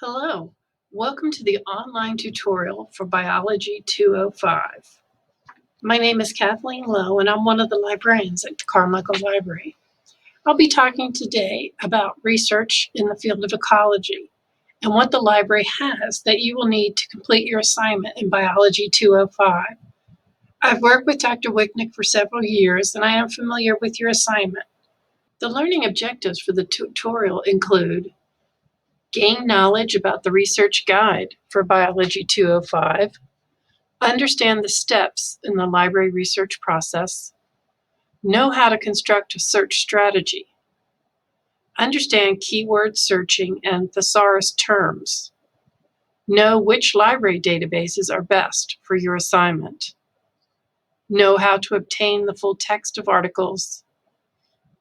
Hello, welcome to the online tutorial for Biology 205. My name is Kathleen Lowe and I'm one of the librarians at the Carmichael Library. I'll be talking today about research in the field of ecology and what the library has that you will need to complete your assignment in Biology 205. I've worked with Dr. Wicknick for several years and I am familiar with your assignment. The learning objectives for the tutorial include gain knowledge about the research guide for Biology 205, understand the steps in the library research process, know how to construct a search strategy, understand keyword searching and Thesaurus terms, know which library databases are best for your assignment, know how to obtain the full text of articles,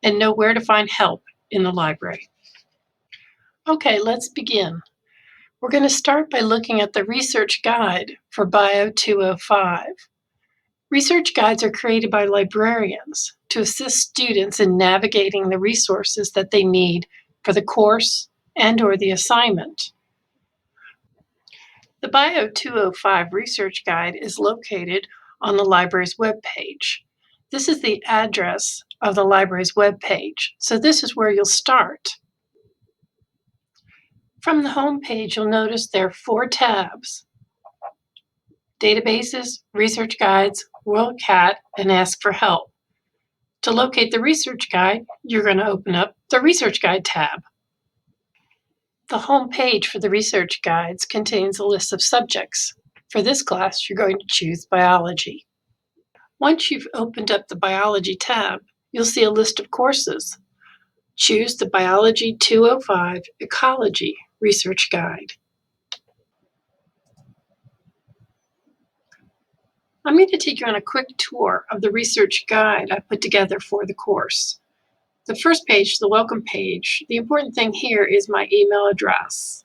and know where to find help in the library. Okay, let's begin. We're going to start by looking at the research guide for Bio 205. Research guides are created by librarians to assist students in navigating the resources that they need for the course and/or the assignment. The Bio 205 research guide is located on the library's webpage. This is the address of the library's webpage, so this is where you'll start. From the home page, you'll notice there are 4 tabs: Databases, Research Guides, WorldCat, and Ask for Help. To locate the research guide, you're going to open up the Research Guide tab. The home page for the research guides contains a list of subjects. For this class, you're going to choose biology. Once you've opened up the biology tab, you'll see a list of courses. Choose the Biology 205 Ecology Research Guide. I'm going to take you on a quick tour of the research guide I put together for the course. The first page, the welcome page, the important thing here is my email address.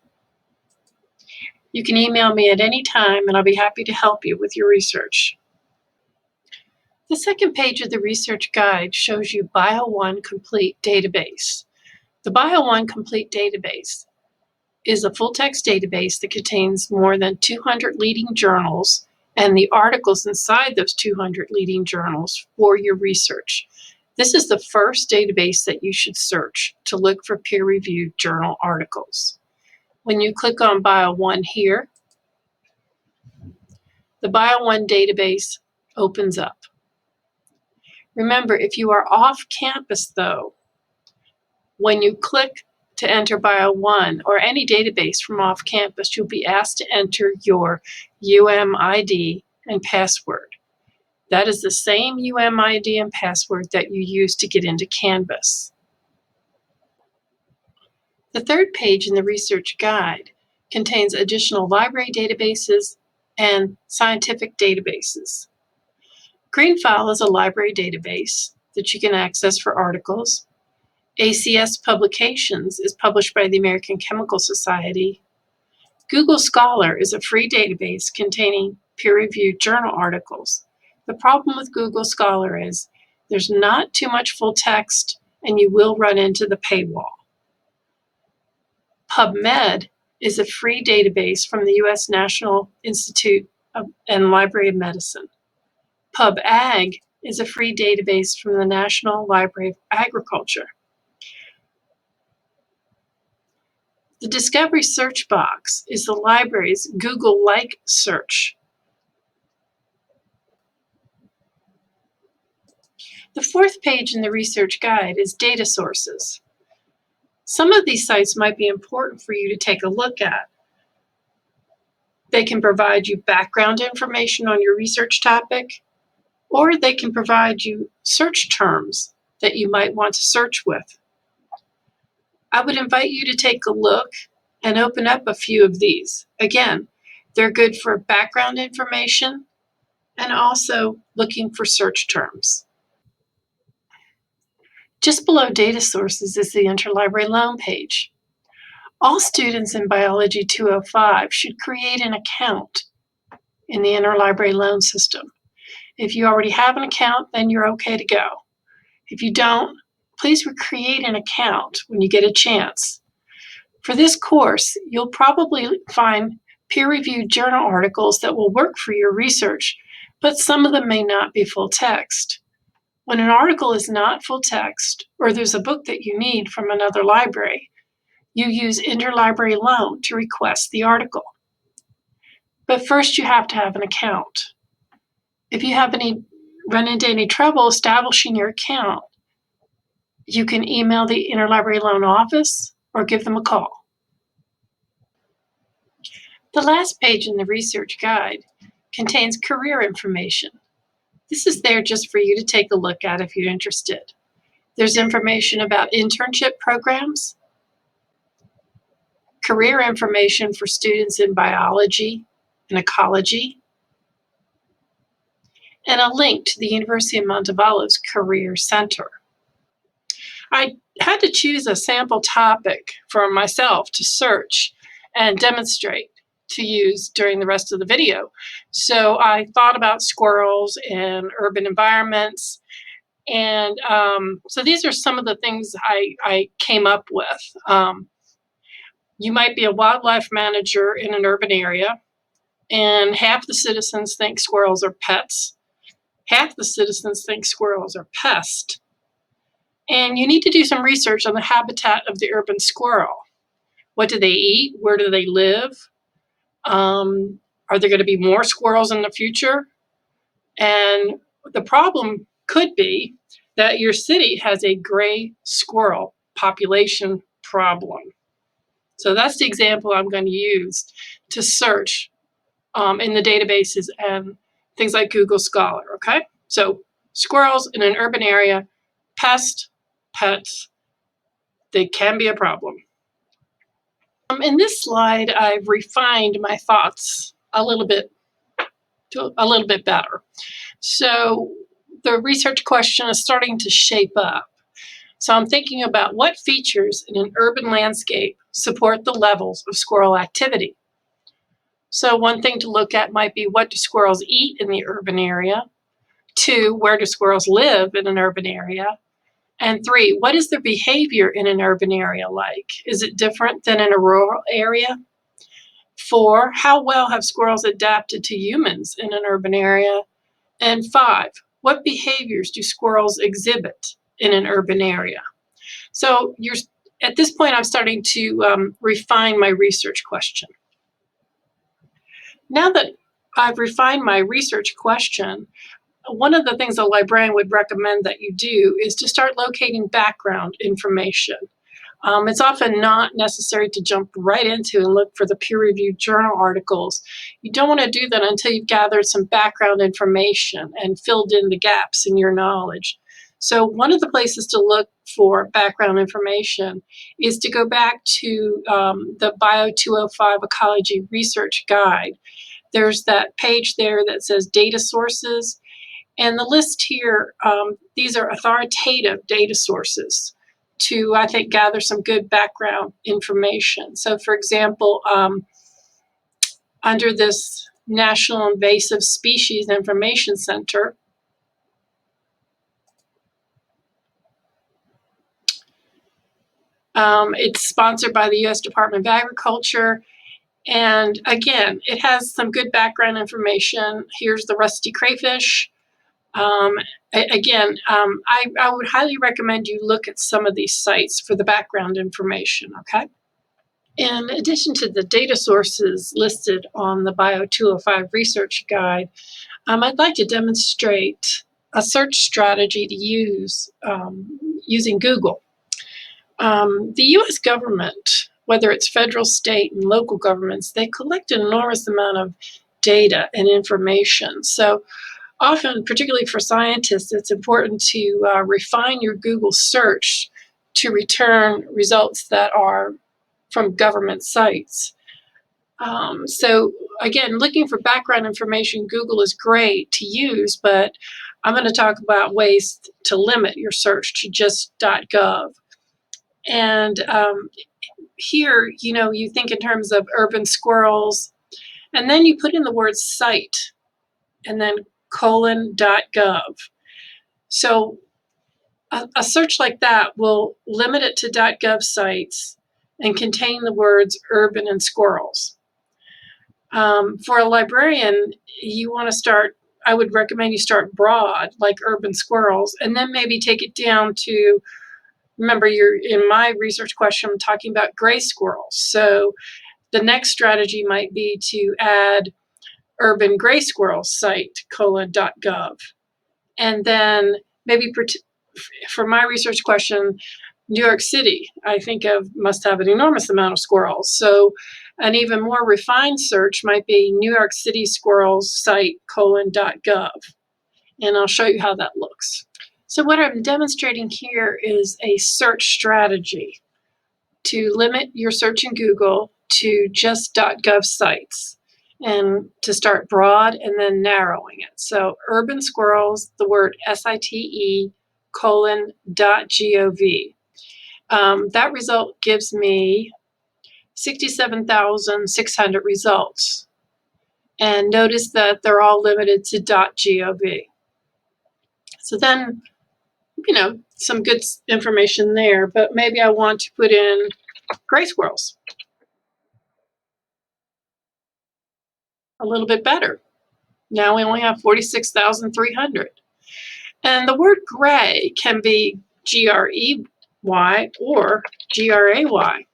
You can email me at any time and I'll be happy to help you with your research. The second page of the research guide shows you BioOne Complete Database. The BioOne Complete Database is a full-text database that contains more than 200 leading journals and the articles inside those 200 leading journals for your research. This is the first database that you should search to look for peer-reviewed journal articles. When you click on BioOne here, the BioOne database opens up. Remember, if you are off campus though, when you click to enter BioOne or any database from off campus, you'll be asked to enter your UMID and password. That is the same UMID and password that you use to get into Canvas. The third page in the research guide contains additional library databases and scientific databases. Greenfile is a library database that you can access for articles. ACS Publications is published by the American Chemical Society. Google Scholar is a free database containing peer-reviewed journal articles. The problem with Google Scholar is there's not too much full text and you will run into the paywall. PubMed is a free database from the U.S. National Institute and Library of Medicine. PubAg is a free database from the National Library of Agriculture. The Discovery search box is the library's Google-like search. The fourth page in the research guide is data sources. Some of these sites might be important for you to take a look at. They can provide you background information on your research topic, or they can provide you search terms that you might want to search with. I would invite you to take a look and open up a few of these. Again, they're good for background information and also looking for search terms. Just below data sources is the Interlibrary Loan page. All students in Biology 205 should create an account in the Interlibrary Loan system. If you already have an account, then you're okay to go. If you don't, please create an account when you get a chance. For this course, you'll probably find peer-reviewed journal articles that will work for your research, but some of them may not be full text. When an article is not full text, or there's a book that you need from another library, you use Interlibrary Loan to request the article. But first you have to have an account. If you run into any trouble establishing your account, you can email the Interlibrary Loan office or give them a call. The last page in the research guide contains career information. This is there just for you to take a look at if you're interested. There's information about internship programs, career information for students in biology and ecology, and a link to the University of Montevallo's Career Center. I had to choose a sample topic for myself to search and demonstrate to use during the rest of the video. So I thought about squirrels in urban environments. And so these are some of the things I came up with. You might be a wildlife manager in an urban area, and half the citizens think squirrels are pets. Half the citizens think squirrels are pests. And you need to do some research on the habitat of the urban squirrel. What do they eat? Where do they live? Are there going to be more squirrels in the future? And the problem could be that your city has a gray squirrel population problem. So that's the example I'm going to use to search in the databases and things like Google Scholar, okay? So squirrels in an urban area, pets, they can be a problem. In this slide, I've refined my thoughts a little bit better. So the research question is starting to shape up. So I'm thinking about what features in an urban landscape support the levels of squirrel activity. So one thing to look at might be, what do squirrels eat in the urban area? 2, where do squirrels live in an urban area? And 3, what is their behavior in an urban area like? Is it different than in a rural area? 4, how well have squirrels adapted to humans in an urban area? And 5, what behaviors do squirrels exhibit in an urban area? So at this point, I'm starting to refine my research question. Now that I've refined my research question, one of the things a librarian would recommend that you do is to start locating background information. It's often not necessary to jump right into and look for the peer-reviewed journal articles. You don't want to do that until you've gathered some background information and filled in the gaps in your knowledge. So one of the places to look for background information is to go back to the BIO205 Ecology Research Guide. There's that page there that says data sources. And the list here, these are authoritative data sources to, I think, gather some good background information. So for example, under this National Invasive Species Information Center, it's sponsored by the U.S. Department of Agriculture. And again, it has some good background information. Here's the rusty crayfish. Again, I would highly recommend you look at some of these sites for the background information, okay? In addition to the data sources listed on the BIO205 research guide, I'd like to demonstrate a search strategy to use using Google. The U.S. government, whether it's federal, state, and local governments, they collect an enormous amount of data and information. So often, particularly for scientists, it's important to refine your Google search to return results that are from government sites. So again, looking for background information, Google is great to use, but I'm going to talk about ways to limit your search to just .gov. And here, you think in terms of urban squirrels, and then you put in the word site, and then :.gov. So a search like that will limit it to .gov sites, and contain the words urban and squirrels. For a librarian, you want to start, I would recommend you start broad, like urban squirrels, and then maybe take it down to, remember, you're in my research question, I'm talking about gray squirrels. So the next strategy might be to add urban gray squirrel site, .gov. And then maybe for my research question, New York City, I think must have an enormous amount of squirrels. So an even more refined search might be New York City squirrels site, .gov. And I'll show you how that looks. So what I'm demonstrating here is a search strategy to limit your search in Google to just .gov sites and to start broad and then narrowing it. So urban squirrels, the word SITE, .gov. That result gives me 67,600 results. And notice that they're all limited to .gov. So then, some good information there, but maybe I want to put in gray squirrels. A little bit better. Now we only have 46,300. And the word gray can be G-R-E-Y or G-R-A-Y.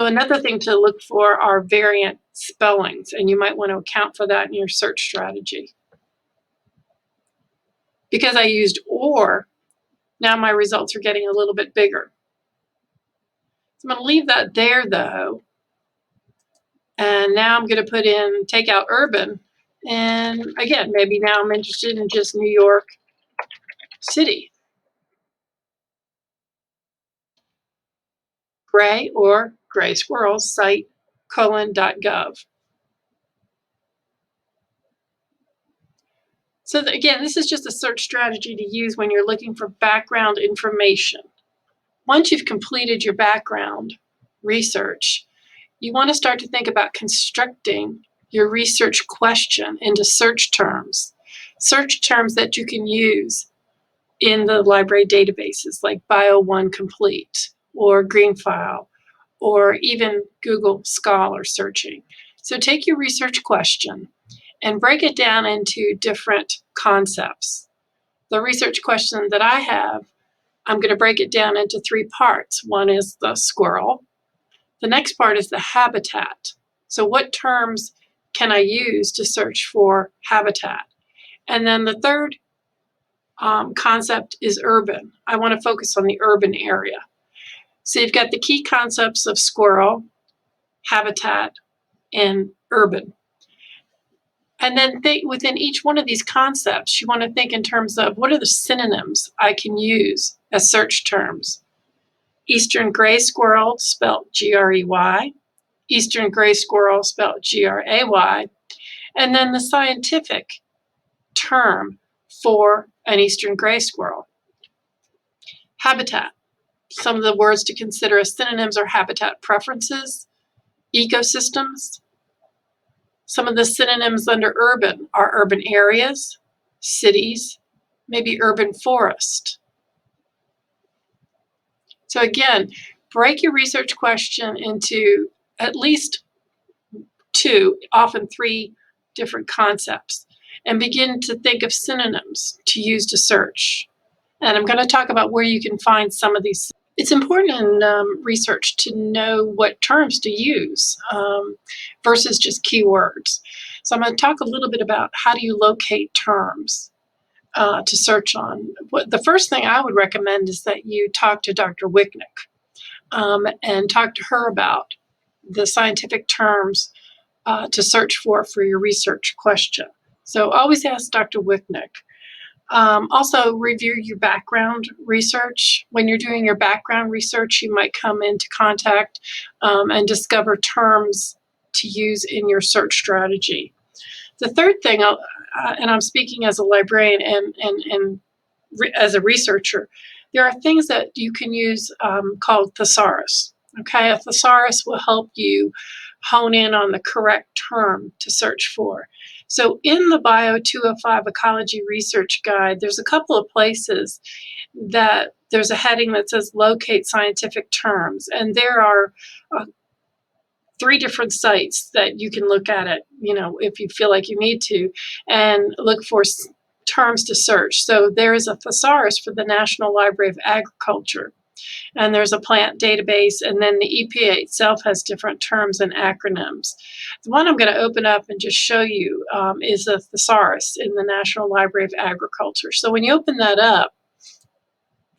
So another thing to look for are variant spellings, and you might want to account for that in your search strategy. Because I used or, now my results are getting a little bit bigger. So I'm going to leave that there though. And now I'm going to take out urban. And again, maybe now I'm interested in just New York City. Gray or gray squirrels site, .gov. So again, this is just a search strategy to use when you're looking for background information. Once you've completed your background research, you want to start to think about constructing your research question into search terms that you can use in the library databases like BioOne Complete or Greenfile or even Google Scholar searching. So take your research question and break it down into different concepts. The research question that I have, I'm going to break it down into 3 parts. One is the squirrel. The next part is the habitat. So what terms can I use to search for habitat? And then the third concept is urban. I want to focus on the urban area. So you've got the key concepts of squirrel, habitat, and urban. And then within each one of these concepts, you want to think in terms of what are the synonyms I can use as search terms. Eastern gray squirrel, spelled G-R-E-Y. Eastern gray squirrel, spelled G-R-A-Y. And then the scientific term for an eastern gray squirrel. Habitat. Some of the words to consider as synonyms are habitat preferences, ecosystems. Some of the synonyms under urban are urban areas, cities, maybe urban forest. So again, break your research question into at least 2, often 3 different concepts, and begin to think of synonyms to use to search. And I'm going to talk about where you can find some of these. It's important in research to know what terms to use versus just keywords. So I'm going to talk a little bit about how do you locate terms to search on. The first thing I would recommend is that you talk to Dr. Wicknick and talk to her about the scientific terms to search for your research question. So always ask Dr. Wicknick. Also, review your background research. When you're doing your background research, you might come into contact and discover terms to use in your search strategy. The third thing, and I'm speaking as a librarian and as a researcher, there are things that you can use called Thesaurus. Okay, a Thesaurus will help you hone in on the correct term to search for. So in the BIO205 Ecology Research Guide, there's a couple of places that there's a heading that says locate scientific terms, and there are 3 different sites that you can look at it, if you feel like you need to, and look for terms to search. So there is a thesaurus for the National Library of Agriculture, and there's a plant database, and then the EPA itself has different terms and acronyms. The one I'm going to open up and just show you is a thesaurus in the National Library of Agriculture. So when you open that up,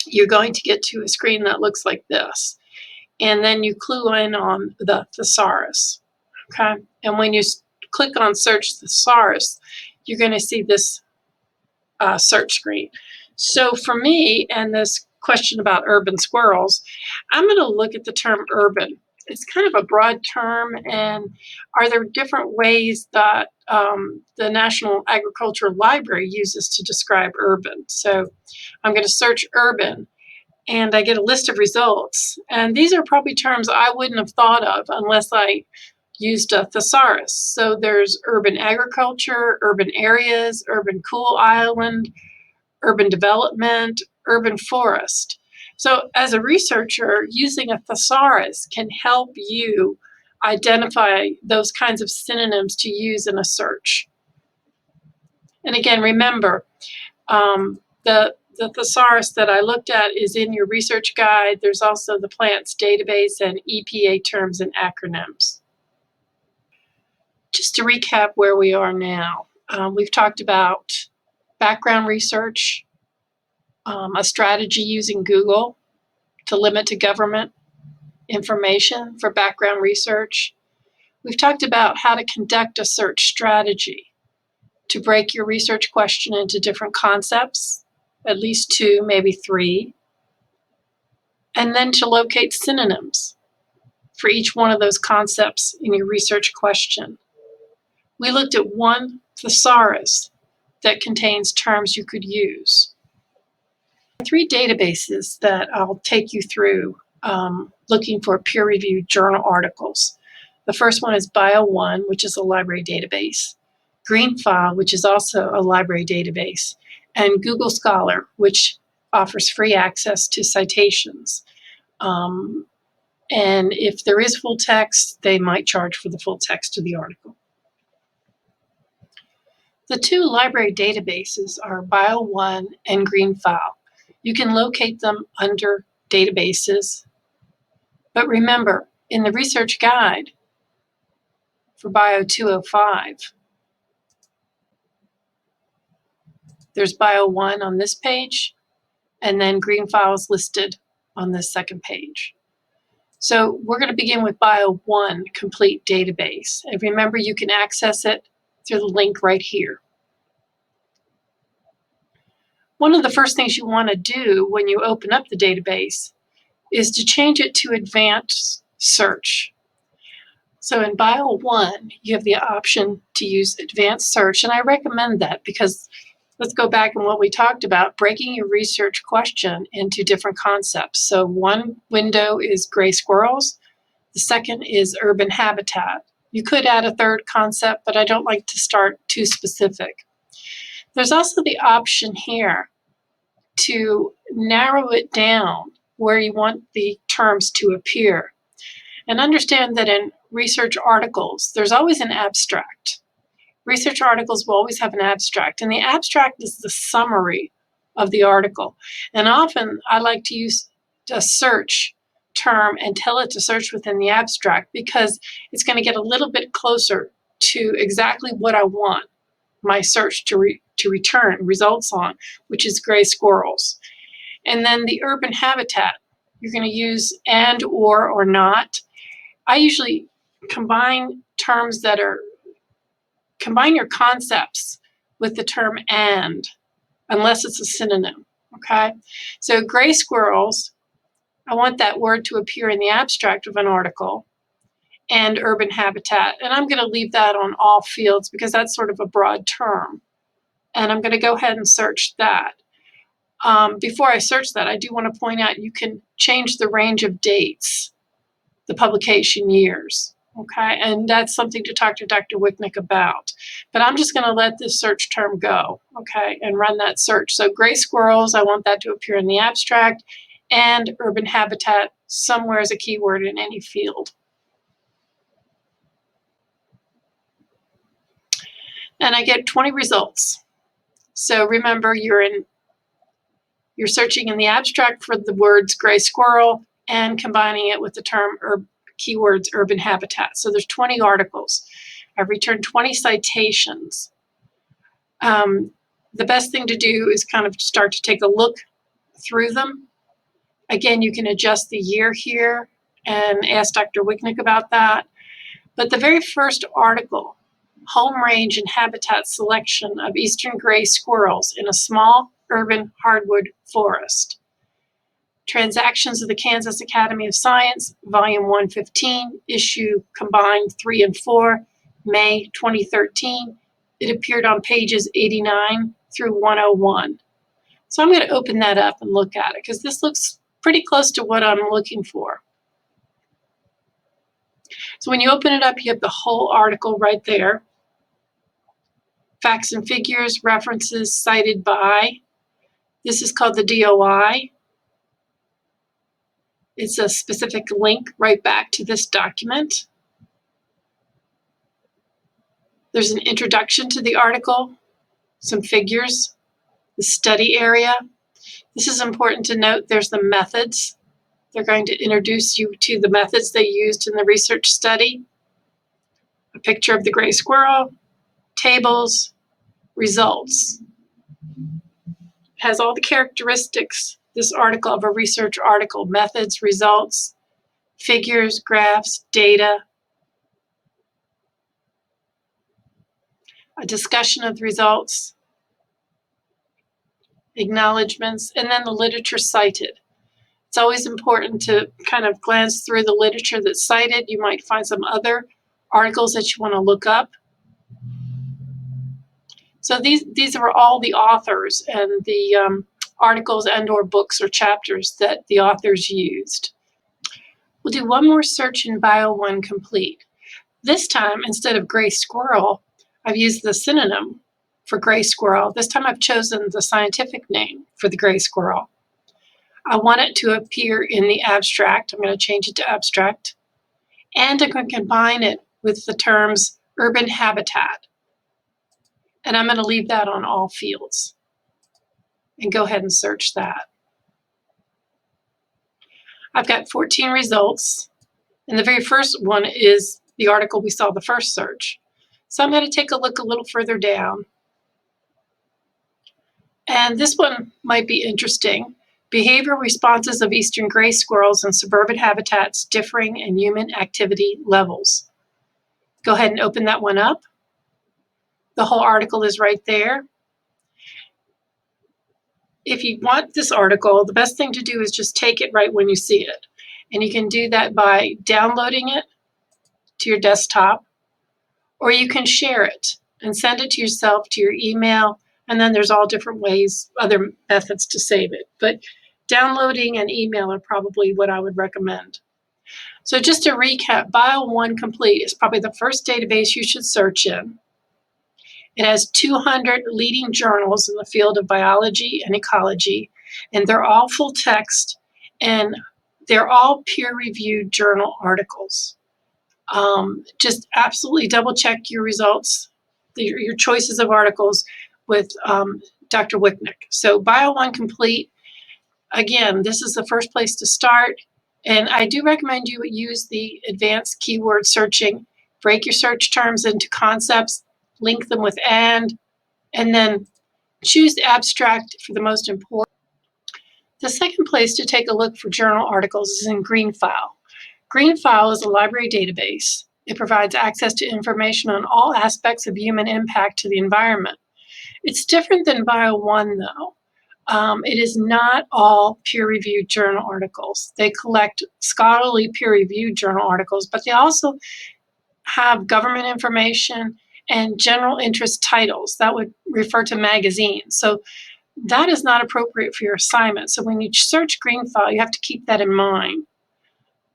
you're going to get to a screen that looks like this. And then you clue in on the thesaurus, okay? And when you click on search thesaurus, you're going to see this search screen. So for me, and this question about urban squirrels, I'm going to look at the term urban. It's kind of a broad term, and are there different ways that the National Agricultural Library uses to describe urban? So I'm going to search urban, and I get a list of results. And these are probably terms I wouldn't have thought of unless I used a thesaurus. So there's urban agriculture, urban areas, urban cool island, urban development, urban forest. So as a researcher, using a thesaurus can help you identify those kinds of synonyms to use in a search. And again, remember, the thesaurus that I looked at is in your research guide. There's also the plants database and EPA terms and acronyms. Just to recap where we are now, we've talked about background research, a strategy using Google to limit to government information for background research. We've talked about how to conduct a search strategy to break your research question into different concepts, at least 2, maybe 3, and then to locate synonyms for each one of those concepts in your research question. We looked at one thesaurus that contains terms you could use. 3 databases that I'll take you through looking for peer-reviewed journal articles. The first one is BioOne, which is a library database, Greenfile, which is also a library database, and Google Scholar, which offers free access to citations. And if there is full text, they might charge for the full text of the article. The 2 library databases are BioOne and Greenfile. You can locate them under databases. But remember, in the research guide for BIO205, there's BioOne on this page, and then Greenfile is listed on this second page. So we're going to begin with BioOne Complete Database. And remember, you can access it through the link right here. One of the first things you want to do when you open up the database is to change it to Advanced Search. So in BioOne, you have the option to use Advanced Search, and I recommend that because let's go back and what we talked about, breaking your research question into different concepts. So one window is gray squirrels. The second is urban habitat. You could add a third concept, but I don't like to start too specific. There's also the option here to narrow it down where you want the terms to appear. And understand that in research articles, there's always an abstract. Research articles will always have an abstract, and the abstract is the summary of the article. And often I like to use a search term and tell it to search within the abstract because it's going to get a little bit closer to exactly what I want my search to return results on, which is gray squirrels. And then the urban habitat, you're going to use and, or not. I usually combine terms that are combine your concepts with the term and, unless it's a synonym, okay? So gray squirrels, I want that word to appear in the abstract of an article, and urban habitat. And I'm going to leave that on all fields because that's sort of a broad term. And I'm going to go ahead and search that. Before I search that, I do want to point out you can change the range of dates, the publication years. Okay, and that's something to talk to Dr. Wicknick about. But I'm just going to let this search term go, okay, and run that search. So gray squirrels, I want that to appear in the abstract, and urban habitat somewhere as a keyword in any field. And I get 20 results. So remember, you're searching in the abstract for the words gray squirrel and combining it with the term keywords urban habitat. So there's 20 articles. I've returned 20 citations. The best thing to do is kind of start to take a look through them. Again, you can adjust the year here and ask Dr. Wicknick about that. But the very first article, home range and habitat selection of eastern gray squirrels in a small urban hardwood forest. Transactions of the Kansas Academy of Science, Volume 115, issue combined 3 and 4, May 2013. It appeared on pages 89 through 101. So I'm going to open that up and look at it because this looks pretty close to what I'm looking for. So when you open it up, you have the whole article right there. Facts and figures, references cited by. This is called the DOI. It's a specific link right back to this document. There's an introduction to the article, some figures, the study area. This is important to note. There's the methods. They're going to introduce you to the methods they used in the research study. A picture of the gray squirrel, tables, results. It has all the characteristics, this article, of a research article: methods, results, figures, graphs, data, a discussion of the results, acknowledgments, and then the literature cited. It's always important to kind of glance through the literature that's cited. You might find some other articles that you want to look up. So these are all the authors and the articles and or books or chapters that the authors used. We'll do one more search in BioOne Complete. This time, instead of gray squirrel, I've used the synonym for gray squirrel. This time I've chosen the scientific name for the gray squirrel. I want it to appear in the abstract. I'm going to change it to abstract. And I'm going to combine it with the terms urban habitat. And I'm going to leave that on all fields. And go ahead and search that. I've got 14 results. And the very first one is the article we saw the first search. So I'm going to take a look a little further down. And this one might be interesting. Behavioral responses of eastern gray squirrels in suburban habitats differing in human activity levels. Go ahead and open that one up. The whole article is right there. If you want this article, the best thing to do is just take it right when you see it. And you can do that by downloading it to your desktop, or you can share it and send it to yourself, to your email, and then there's all different ways, other methods to save it. But downloading and email are probably what I would recommend. So just to recap, BioOne Complete is probably the first database you should search in. It has 200 leading journals in the field of biology and ecology, and they're all full text, and they're all peer-reviewed journal articles. Just absolutely double check your results, your choices of articles with Dr. Wicknick. So BioOne Complete, again, this is the first place to start. And I do recommend you use the advanced keyword searching, break your search terms into concepts, link them with and then choose the abstract for the most important. The second place to take a look for journal articles is in Greenfile. Greenfile is a library database. It provides access to information on all aspects of human impact to the environment. It's different than BioOne, though. It is not all peer-reviewed journal articles. They collect scholarly peer-reviewed journal articles, but they also have government information and general interest titles that would refer to magazines. So that is not appropriate for your assignment. So when you search Greenfile, you have to keep that in mind.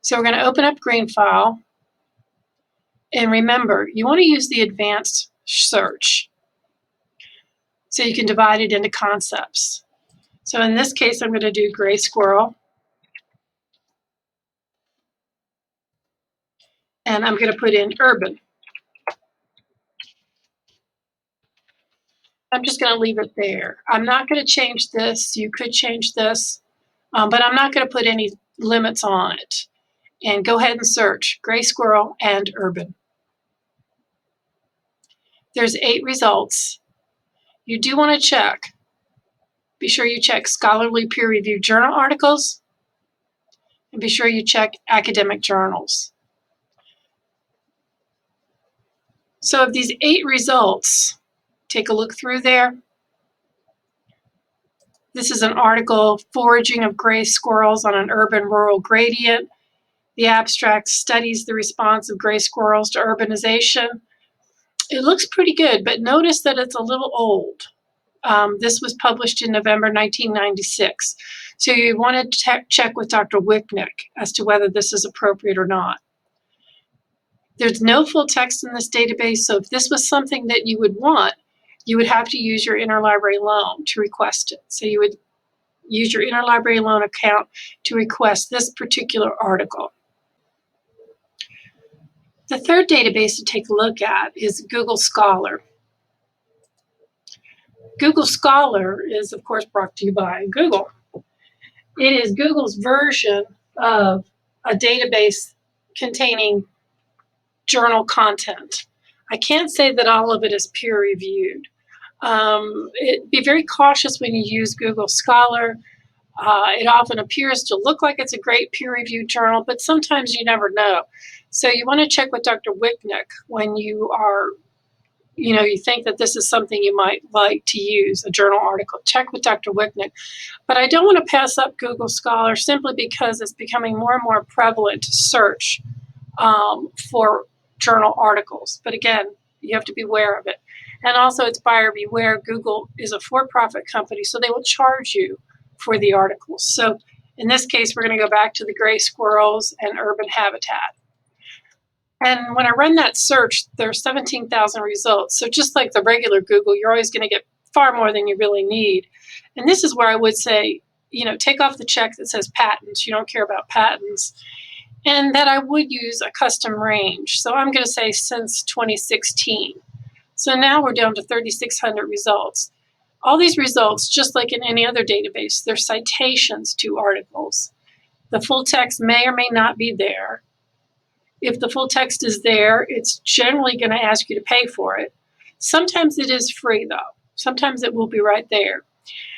So we're going to open up Greenfile. And remember, you want to use the advanced search so you can divide it into concepts. So in this case, I'm going to do gray squirrel. And I'm going to put in urban. I'm just going to leave it there. I'm not going to change this. You could change this, but I'm not going to put any limits on it. And go ahead and search gray squirrel and urban. There's 8 results. You do want to check. Be sure you check scholarly peer-reviewed journal articles, and be sure you check academic journals. So of these 8 results, take a look through there. This is an article, Foraging of Gray Squirrels on an Urban-Rural Gradient. The abstract studies the response of gray squirrels to urbanization. It looks pretty good, but notice that it's a little old. This was published in November 1996. So you want to check with Dr. Wicknick as to whether this is appropriate or not. There's no full text in this database, so if this was something that you would want, you would have to use your Interlibrary Loan to request it. So you would use your Interlibrary Loan account to request this particular article. The third database to take a look at is Google Scholar. Google Scholar is, of course, brought to you by Google. It is Google's version of a database containing journal content. I can't say that all of it is peer-reviewed. Be very cautious when you use Google Scholar. It often appears to look like it's a great peer-reviewed journal, but sometimes you never know. So you want to check with Dr. Wicknick when you are, you think that this is something you might like to use, a journal article. Check with Dr. Wicknick. But I don't want to pass up Google Scholar simply because it's becoming more and more prevalent to search for journal articles. But again, you have to be aware of it. And also it's buyer beware. Google is a for-profit company, so they will charge you for the articles. So in this case, we're going to go back to the gray squirrels and urban habitat. And when I run that search, there are 17,000 results. So just like the regular Google, you're always going to get far more than you really need. And this is where I would say, take off the check that says patents. You don't care about patents. And that I would use a custom range. So I'm going to say since 2016. So now we're down to 3,600 results. All these results, just like in any other database, they're citations to articles. The full text may or may not be there. If the full text is there, it's generally going to ask you to pay for it. Sometimes it is free, though. Sometimes it will be right there.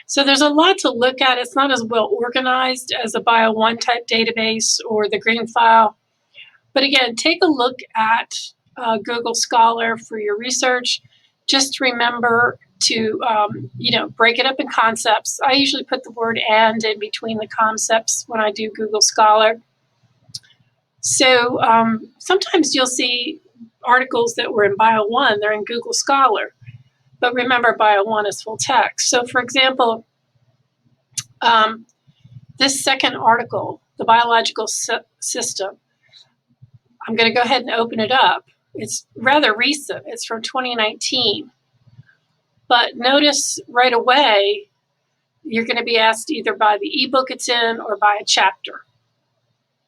So there's a lot to look at. It's not as well organized as a BioOne type database or the Greenfile. But again, take a look at Google Scholar for your research. Just remember to, break it up in concepts. I usually put the word "and" in between the concepts when I do Google Scholar. So sometimes you'll see articles that were in BioOne, they're in Google Scholar. But remember, BioOne is full text. So for example, this second article, the biological system, I'm going to go ahead and open it up. It's rather recent. It's from 2019. But notice right away, you're going to be asked either by the ebook it's in or by a chapter.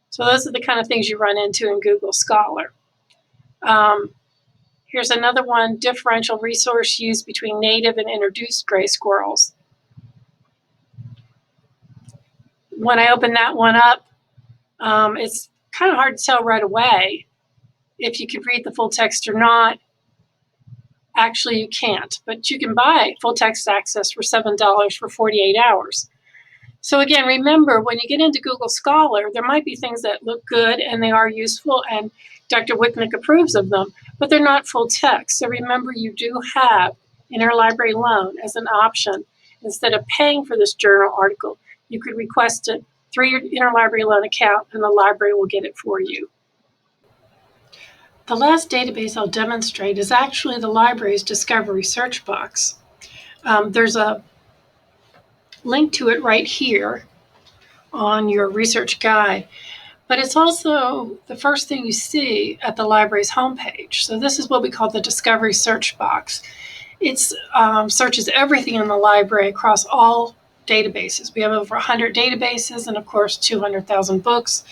So those are the kind of things you run into in Google Scholar. Here's another one, differential resource use between native and introduced gray squirrels. When I open that one up, it's kind of hard to tell right away if you could read the full text or not. Actually, you can't, but you can buy full text access for $7 for 48 hours. So again, remember, when you get into Google Scholar, there might be things that look good and they are useful and Dr. Wicknick approves of them, but they're not full text. So remember, you do have Interlibrary Loan as an option. Instead of paying for this journal article, you could request it through your Interlibrary Loan account and the library will get it for you. The last database I'll demonstrate is actually the library's Discovery search box. There's a link to it right here on your research guide. but it's also the first thing you see at the library's homepage. So this is what we call the Discovery search box. It searches everything in the library across all databases. We have over 100 databases and, of course, 200,000 books.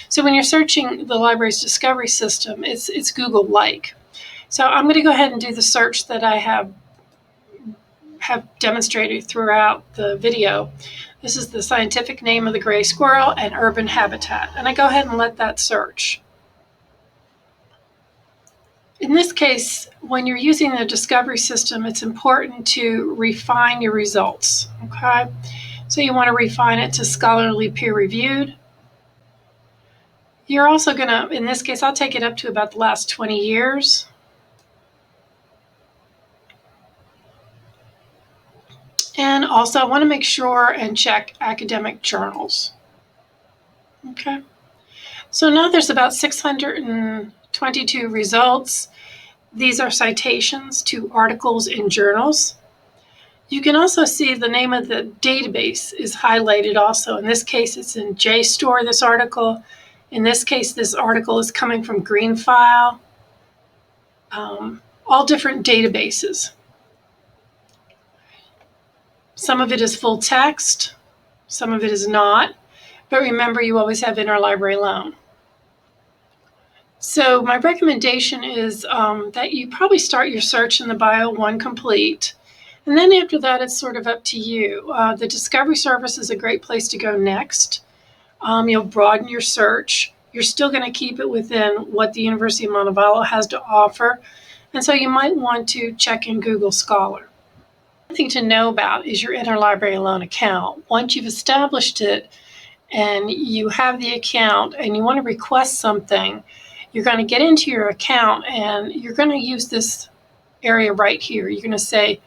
So when you're searching the library's discovery system, it's Google-like. So I'm going to go ahead and do the search that I have demonstrated throughout the video. This is the scientific name of the gray squirrel and urban habitat. And I go ahead and let that search. In this case, when you're using the discovery system, it's important to refine your results, okay? So you want to refine it to scholarly peer-reviewed. You're also going to, in this case, I'll take it up to about the last 20 years. And also, I want to make sure and check academic journals. Okay. So now there's about 622 results. These are citations to articles in journals. You can also see the name of the database is highlighted also. In this case, it's in JSTOR, this article. In this case, this article is coming from Greenfile. All different databases. Some of it is full text, some of it is not, but remember you always have Interlibrary Loan. So my recommendation is that you probably start your search in the BioOne Complete, and then after that it's sort of up to you. The Discovery Service is a great place to go next. You'll broaden your search. You're still going to keep it within what the University of Montevallo has to offer, and so you might want to check in Google Scholar. One thing to know about is your Interlibrary Loan account. Once you've established it and you have the account and you want to request something, you're going to get into your account and you're going to use this area right here. You're going to say,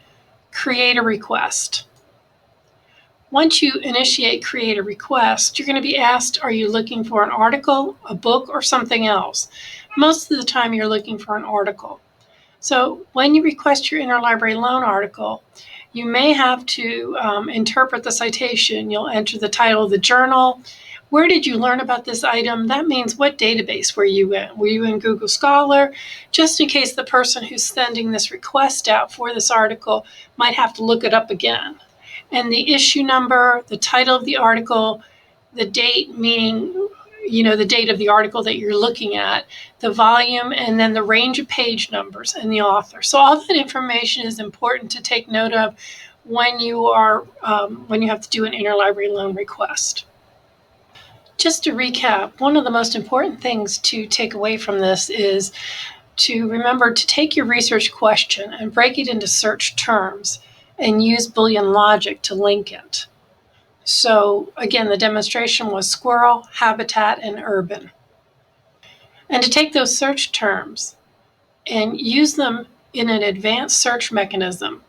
create a request. Once you initiate create a request, you're going to be asked, are you looking for an article, a book, or something else? Most of the time you're looking for an article. So when you request your Interlibrary Loan article, you may have to interpret the citation. You'll enter the title of the journal. Where did you learn about this item? That means what database were you in? Were you in Google Scholar? Just in case the person who's sending this request out for this article might have to look it up again. And the issue number, the title of the article, the date, meaning the date of the article that you're looking at, the volume, and then the range of page numbers and the author. So all that information is important to take note of when you have to do an Interlibrary Loan request. Just to recap, one of the most important things to take away from this is to remember to take your research question and break it into search terms and use Boolean logic to link it. So again, the demonstration was squirrel, habitat, and urban. And to take those search terms and use them in an advanced search mechanism,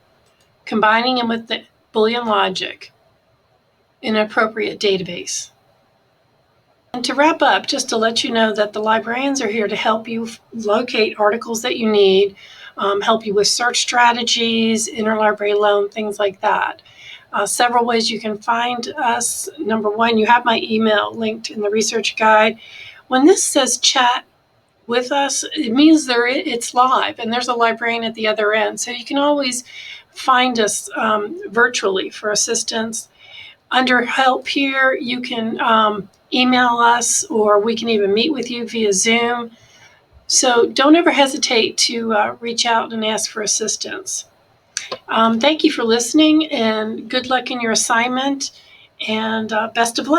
combining them with the Boolean logic in an appropriate database. And to wrap up, just to let you know that the librarians are here to help you locate articles that you need, help you with search strategies, Interlibrary Loan, things like that. Several ways you can find us. Number one, you have my email linked in the research guide. When this says chat with us, it means it's live and there's a librarian at the other end. So you can always find us virtually for assistance. Under help here, you can email us or we can even meet with you via Zoom. So don't ever hesitate to reach out and ask for assistance. Thank you for listening and good luck in your assignment and best of luck.